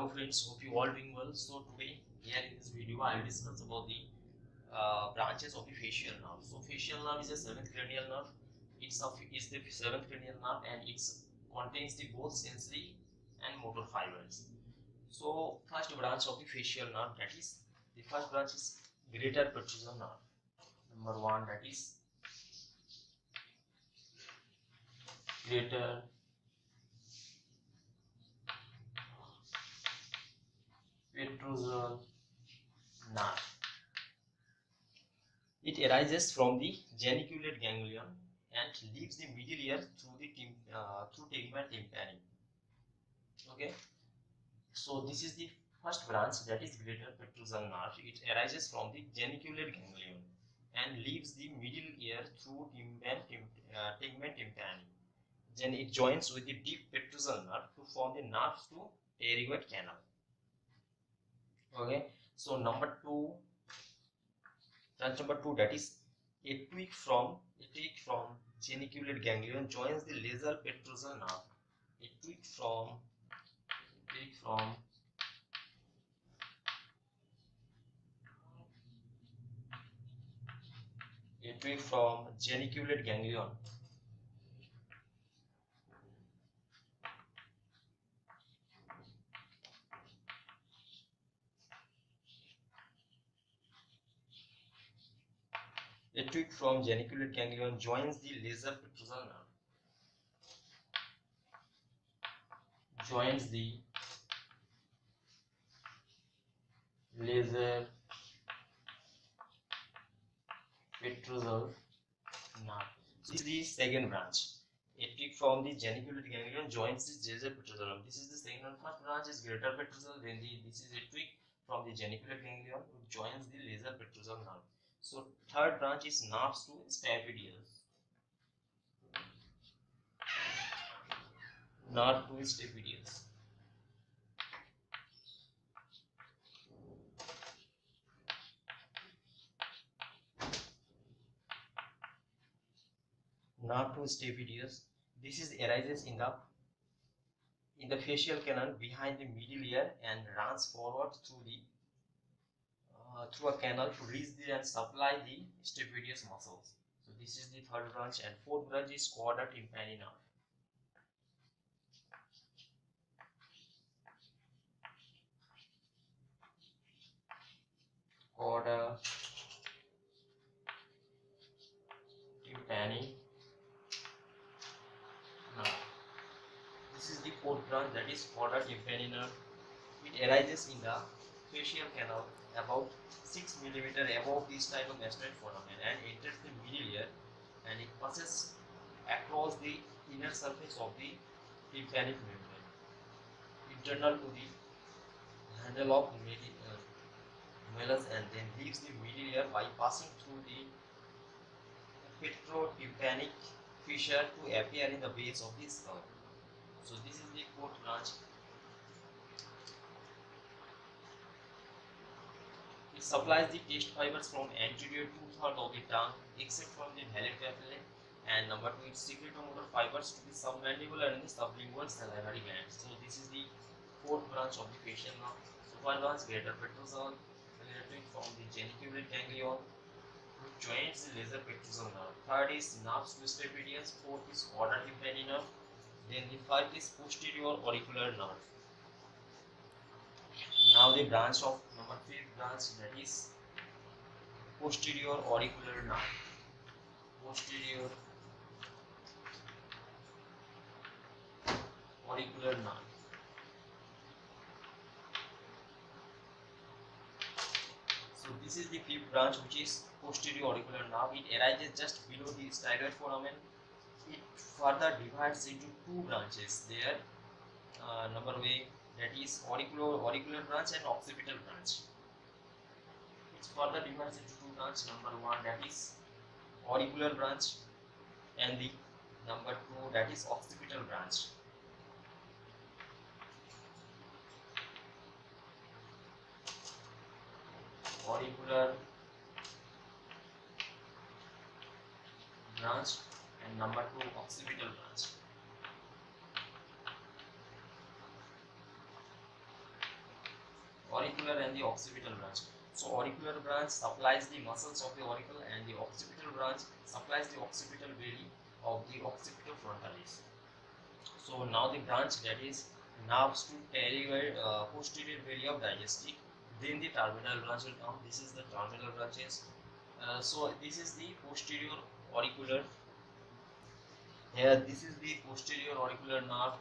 Hello friends, hope you all doing well. So today here in this video I will discuss about the branches of the facial nerve. So facial nerve is a seventh cranial nerve. Is the seventh cranial nerve and it contains the both sensory and motor fibers. So first branch of the facial nerve, that is the first branch is greater petrosal nerve. Number one, that is greater petrosal nerve. It arises from the geniculate ganglion and leaves the middle ear through the through tegmen tympani. Okay, so this is the first branch, that is greater petrosal nerve. It arises from the geniculate ganglion and leaves the middle ear through tegmen tympani. Then it joins with the deep petrosal nerve to form the nerve to pterygoid canal. Okay, so branch number two, that is a tweak from geniculate ganglion joins the laser petrosal nerve. A tweak from geniculate ganglion joins the laser petrosal nerve. Joins the laser petrosal nerve. So this is the second branch. A tweak from the geniculate ganglion joins the laser petrosal nerve. This is the second one. First branch is greater petrosal. Then this is a tweak from the geniculate ganglion which joins the laser petrosal nerve. So third branch is nerves to stapedius. Nerve to stapedius. Nerve to stapedius. This is arises in the facial canal behind the middle ear and runs forward through a canal to reach and supply the stapedius muscles. So this is the third branch, and fourth branch is chorda tympani nerve. Chorda tympani nerve. This is the fourth branch, that is chorda tympani nerve. It arises in the facial canal about 6 mm above the stylomastoid foramen and enters the middle ear, and it passes across the inner surface of the tympanic membrane, internal to the handle of malus, and then leaves the middle ear by passing through the petrotympanic fissure to appear in the base of the skull. So this is the fourth branch. It supplies the taste fibers from anterior two-thirds of the tongue, except from the palate papillae, and number two, it secretomotor fibers to the submandibular and the sublingual salivary glands. So this is the fourth branch of the facial nerve. So first branch, greater petrosal, relating from the geniculate ganglion, which joins the laser petrosal nerve. Third is nerves to stapedius. Fourth is chorda tympani nerve. Then the fifth is posterior auricular nerve. Now the branch of number fifth branch, that is posterior auricular nerve. Posterior auricular nerve. So this is the fifth branch, which is posterior auricular nerve. It arises just below the styloid foramen. It further divides into two branches there. Number way, that is auricular branch and occipital branch. It further divides into two branches. Number one, that is auricular branch, and the number two, that is occipital branch. Auricular branch and number two, occipital branch. auricular and the occipital branch. So auricular branch supplies the muscles of the auricle, and the occipital branch supplies the occipital belly of the occipital frontalis. So now the branch that is nerves to pterygoid posterior belly of digestive. Then the terminal branch will come. This is the terminal branches. So this is the posterior auricular. Here this is the posterior auricular nerve.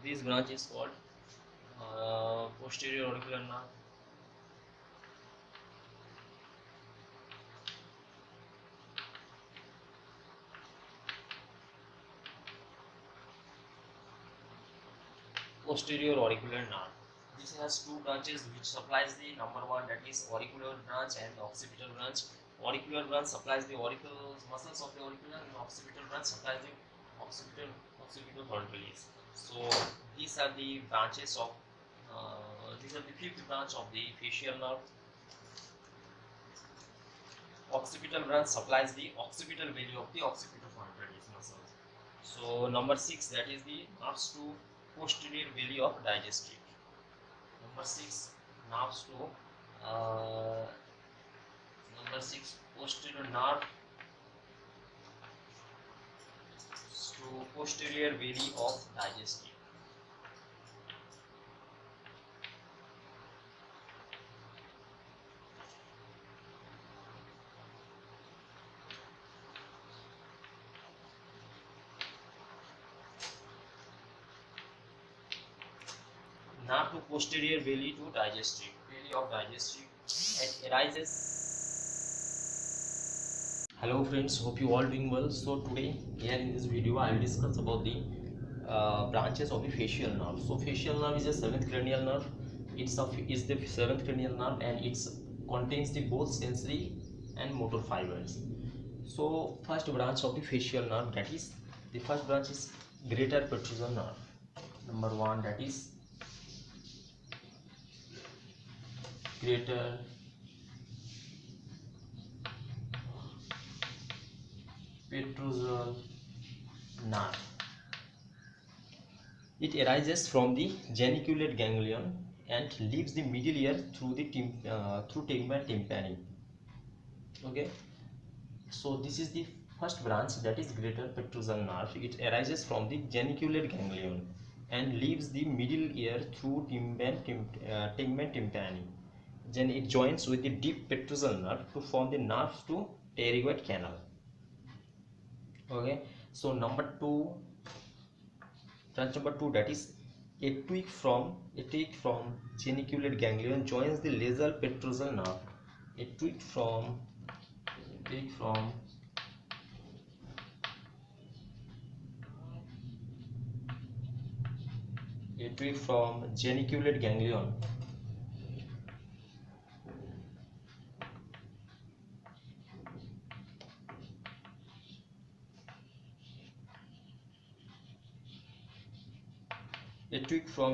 This branch is called posterior auricular nerve. Posterior auricular nerve. This has two branches which supplies the number one, that is auricular branch and occipital branch. Auricular branch supplies the auricle muscles of the auricular, and occipital branch supplies the occipital frontalis. So these are the branches of these are the fifth branch of the facial nerve. Occipital branch supplies the occipital belly of the occipital frontalis muscles. So number 6, that is the nerves to posterior belly of digestive. Number 6, nerves to posterior nerve to posterior belly of digestive. Nerve to posterior belly to digestive, belly of digestive. It arises. Hello friends, hope you all doing well. So today here in this video I will discuss about the branches of the facial nerve. So facial nerve is a seventh cranial nerve. Is the seventh cranial nerve, and it contains the both sensory and motor fibers. So first branch of the facial nerve, that is the first branch is greater petrosal nerve. Number 1, that is greater petrosal nerve. It arises from the geniculate ganglion and leaves the middle ear through the tegmen tympani. Okay, so this is the first branch, that is greater petrosal nerve. It arises from the geniculate ganglion and leaves the middle ear through tegmen tympani. Then it joins with the deep petrosal nerve to form the nerves to pterygoid canal. Okay, so branch number 2, that is a tweak from geniculate ganglion joins the nasal petrosal nerve. A tweak from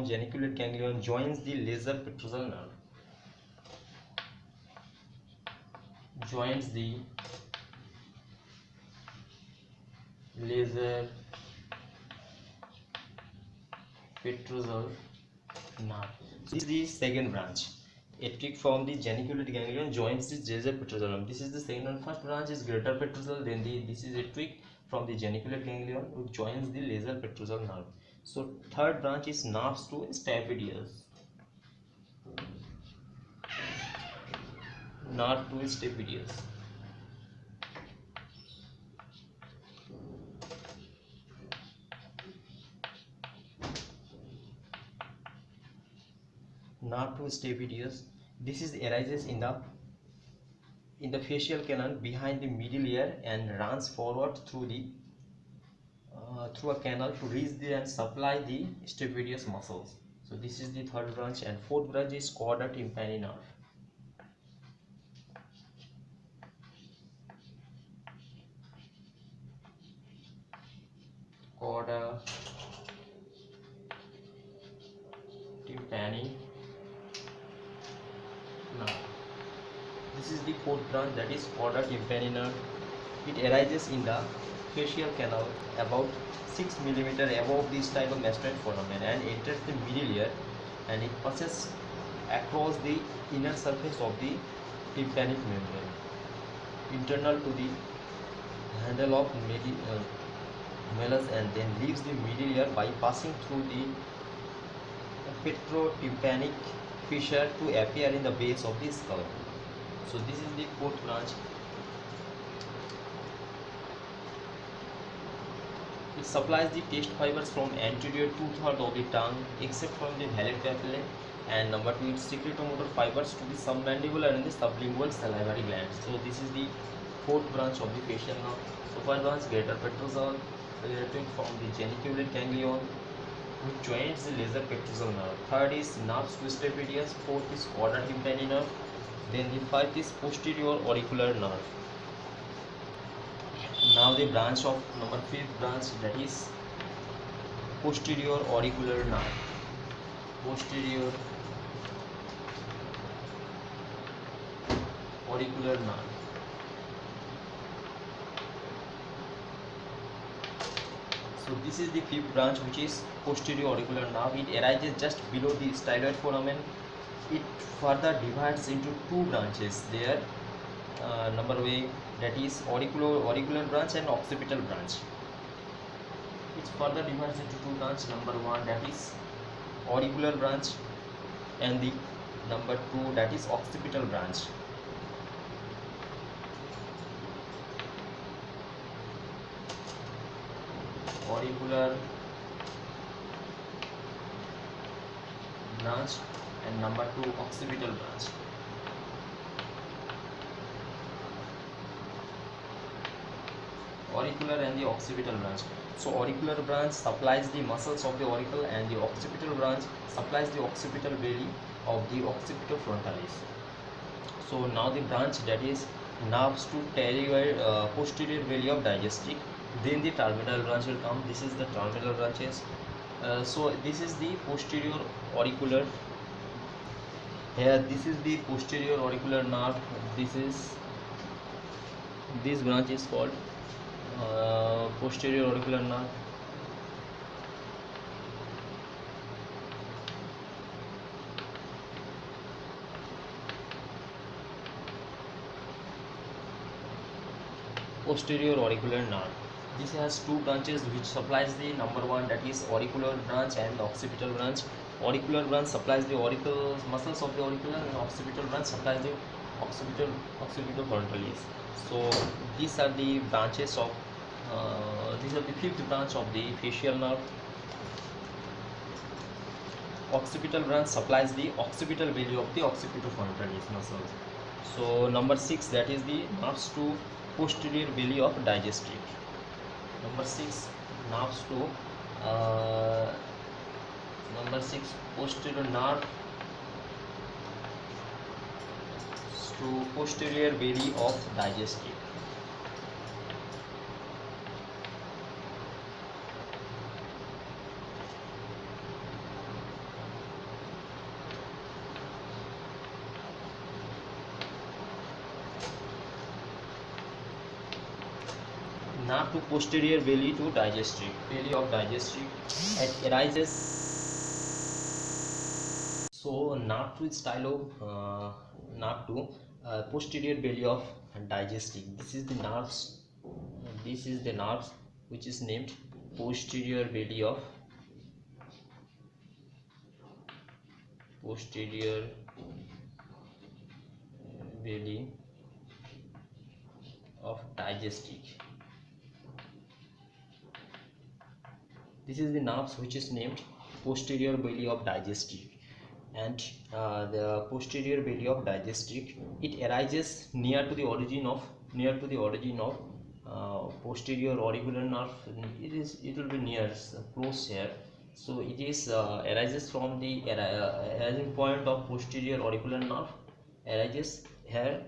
geniculate ganglion joins the nasal petrosal nerve. Joins the nasal petrosal nerve. This is the second branch. A tweak from the geniculate ganglion joins the nasal petrosal nerve. This is the second one. First branch is greater petrosal. Then this is a tweak from the geniculate ganglion which joins the nasal petrosal nerve. So third branch is nerves to stapedius. Nerve to stapedius. Nerve to stapedius. This is arises in the facial canal behind the middle ear and runs forward through a canal to reach and supply the stapedius muscles. So this is the third branch, and fourth branch is cauda tympani nerve. Cauda tympani nerve. This is the fourth branch, that is cauda tympani nerve. It arises in the facial canal about 6 mm above this type of mastoid foramen and enters the middle ear and it passes across the inner surface of the tympanic membrane, internal to the handle of malleus, and then leaves the middle ear by passing through the petrotympanic fissure to appear in the base of the skull. So this is the fourth branch. It supplies the taste fibers from anterior two-thirds of the tongue, except from the palate papillae, and number 2, its secretomotor fibers to the submandibular and the sublingual salivary glands. So this is the fourth branch of the facial nerve. So first branch, greater petrosal, relating from the geniculate ganglion, which joins the lesser petrosal nerve. Third is nerves quisquepedius. Fourth is quadrant tympani nerve. Then the fifth is posterior auricular nerve. Now the branch of number 5th branch, that is posterior auricular nerve. Posterior auricular nerve. So this is the 5th branch, which is posterior auricular nerve. It arises just below the styloid foramen. It further divides into two branches there. Number way, that is auricular branch and occipital branch. It further divides into two branches. Number 1, that is auricular branch, and the number 2, that is occipital branch. Auricular branch and number 2, occipital branch. Auricular and the occipital branch. So auricular branch supplies the muscles of the auricle, and the occipital branch supplies the occipital belly of the occipitofrontalis. So now the branch, that is nerves to posterior belly of digestic. Then the terminal branch will come. This is the terminal branches. So this is the posterior auricular. Here this is the posterior auricular nerve. This branch is called posterior auricular nerve. Posterior auricular nerve. This has two branches which supplies the number 1, that is auricular branch and the occipital branch. Auricular branch supplies the auricle muscles of the auricle, and occipital branch supplies the occipitofrontalis. So these are the branches of these are the 5th branch of the facial nerve. Occipital branch supplies the occipital belly of the occipitofrontalis muscles. So number 6, that is the nerves to posterior belly of digestive. Number 6, nerves to number 6, posterior nerve to posterior belly of digestive. Nerve to posterior belly to digestive, belly of digestive. It arises. So nerve to nerve to posterior belly of digestive. This is the nerves. This is the nerves which is named posterior belly of digestive. This is the nerves which is named posterior belly of digestive, and the posterior belly of digestive, it arises near to the origin of posterior auricular nerve. It will be near close here. So it is arises from the arising point of posterior auricular nerve, arises here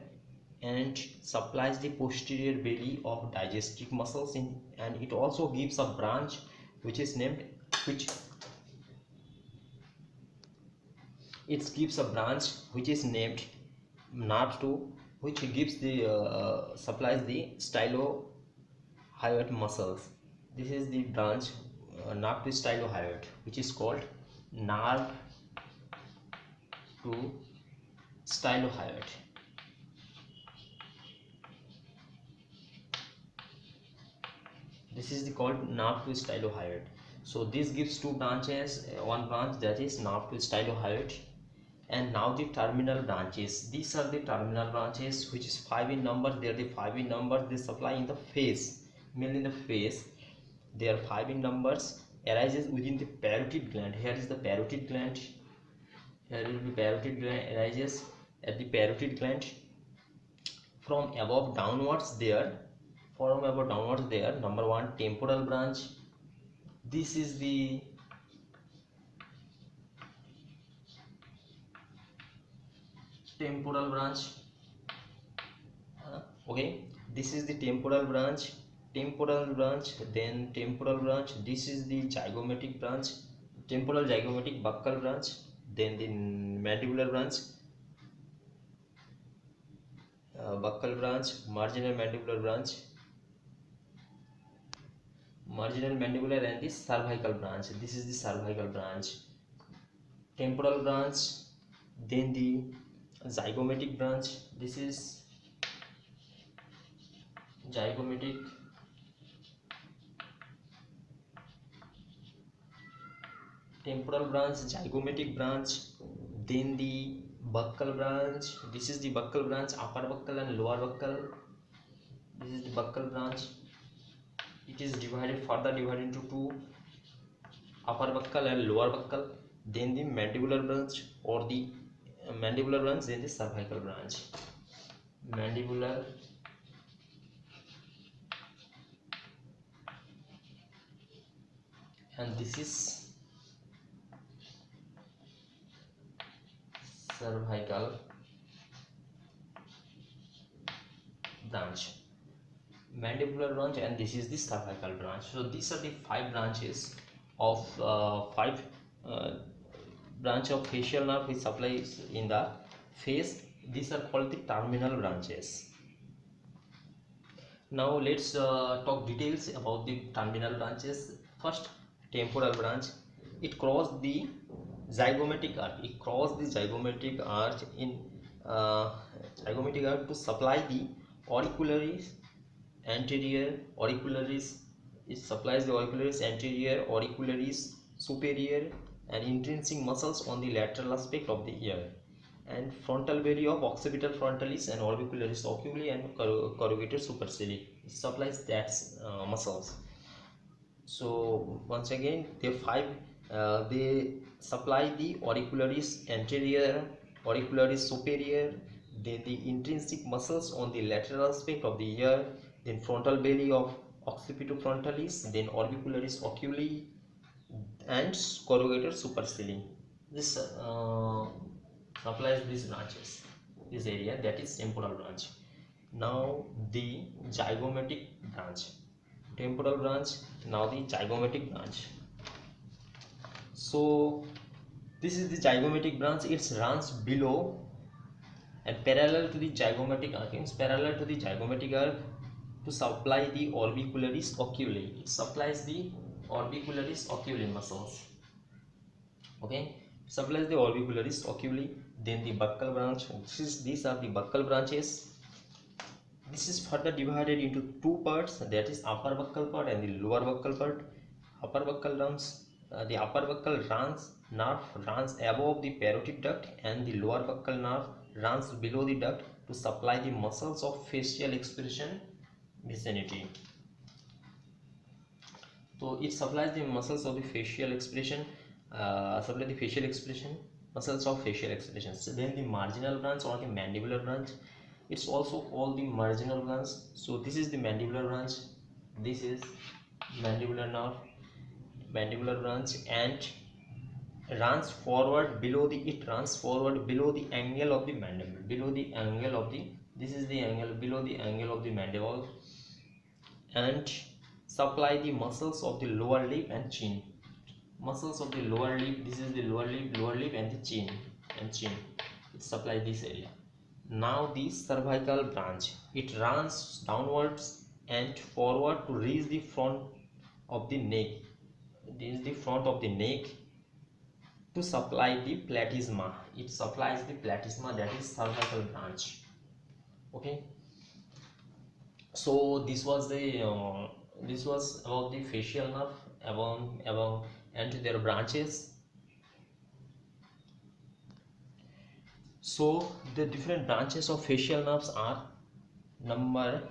and supplies the posterior belly of digestive muscles and it also gives a branch which is named nerve to, which gives the supplies the stylohyoid muscles. This is the branch nerve to stylohyoid, which is called nerve to stylohyoid. This is the called nerve to stylohyoid. So this gives two branches, one branch that is nerve to stylohyoid, and now the terminal branches. These are the terminal branches, which is 5 in number. They are the 5 in number. They supply in the face, mainly in the face. They are 5 in numbers. Arises within the parotid gland. Here is the parotid gland. Here will be parotid gland. Arises at the parotid gland. From above downwards there. From above downwards there. Number 1, temporal branch. This is the temporal branch. Okay, this is the temporal branch. Then temporal branch. This is the zygomatic branch, temporal zygomatic buccal branch. Then the mandibular branch, buccal branch, marginal mandibular branch, marginal mandibular, and the cervical branch. This is the cervical branch, temporal branch. Then the zygomatic branch. This is zygomatic, temporal branch, zygomatic branch. Then the buccal branch. This is the buccal branch, upper buccal and lower buccal. This is the buccal branch. It is further divided into two, upper buccal and lower buccal. Then the mandibular branch, or the mandibular branch, then the cervical branch. Mandibular, and this is cervical branch. Mandibular branch, and this is the cervical branch. So these are the 5 branches of branch of facial nerve which supplies in the face. These are called the terminal branches. Now let's talk details about the terminal branches. First, temporal branch. It crosses the zygomatic arch. It crosses the zygomatic arch in zygomatic arch to supply the auricularis anterior, auricularis. It supplies the auricularis anterior, auricularis superior, and intrinsic muscles on the lateral aspect of the ear, and frontal belly of occipital frontalis and orbicularis oculi and corrugator supercilii. It supplies that muscles. So once again, they supply the auricularis anterior, auricularis superior, then the intrinsic muscles on the lateral aspect of the ear, then frontal belly of occipitofrontalis, then orbicularis oculi and corrugator supercilii. This supplies these branches, this area, that is temporal branch. Now the zygomatic branch. Temporal branch, now the zygomatic branch. So this is the zygomatic branch. It runs below and parallel to the zygomatic arc, parallel to the zygomatic arc, to supply the orbicularis oculi. It supplies the orbicularis oculi muscles. Okay, supplies the orbicularis oculi. Then the buccal branch. These are the buccal branches. This is further divided into two parts, that is upper buccal part and the lower buccal part. Upper buccal runs, the upper buccal nerve runs above the parotid duct, and the lower buccal nerve runs below the duct to supply the muscles of facial expression vicinity. So it supplies the muscles of the facial expression, muscles of facial expression. So then the marginal branch or the mandibular branch. It's also called the marginal branch. So this is the mandibular branch. This is mandibular nerve, mandibular branch, and runs forward below the. It runs forward below the angle of the mandible. Below the angle of the. This is the angle below the angle of the mandible, and supply the muscles of the lower lip and chin. Muscles of the lower lip. This is the lower lip, and the chin. It supplies this area. Now the cervical branch. It runs downwards and forward to reach the front of the neck. This is the front of the neck, to supply the platysma. It supplies the platysma, that is cervical branch. Okay, so this was about the facial nerve about and to their branches. So the different branches of facial nerves are number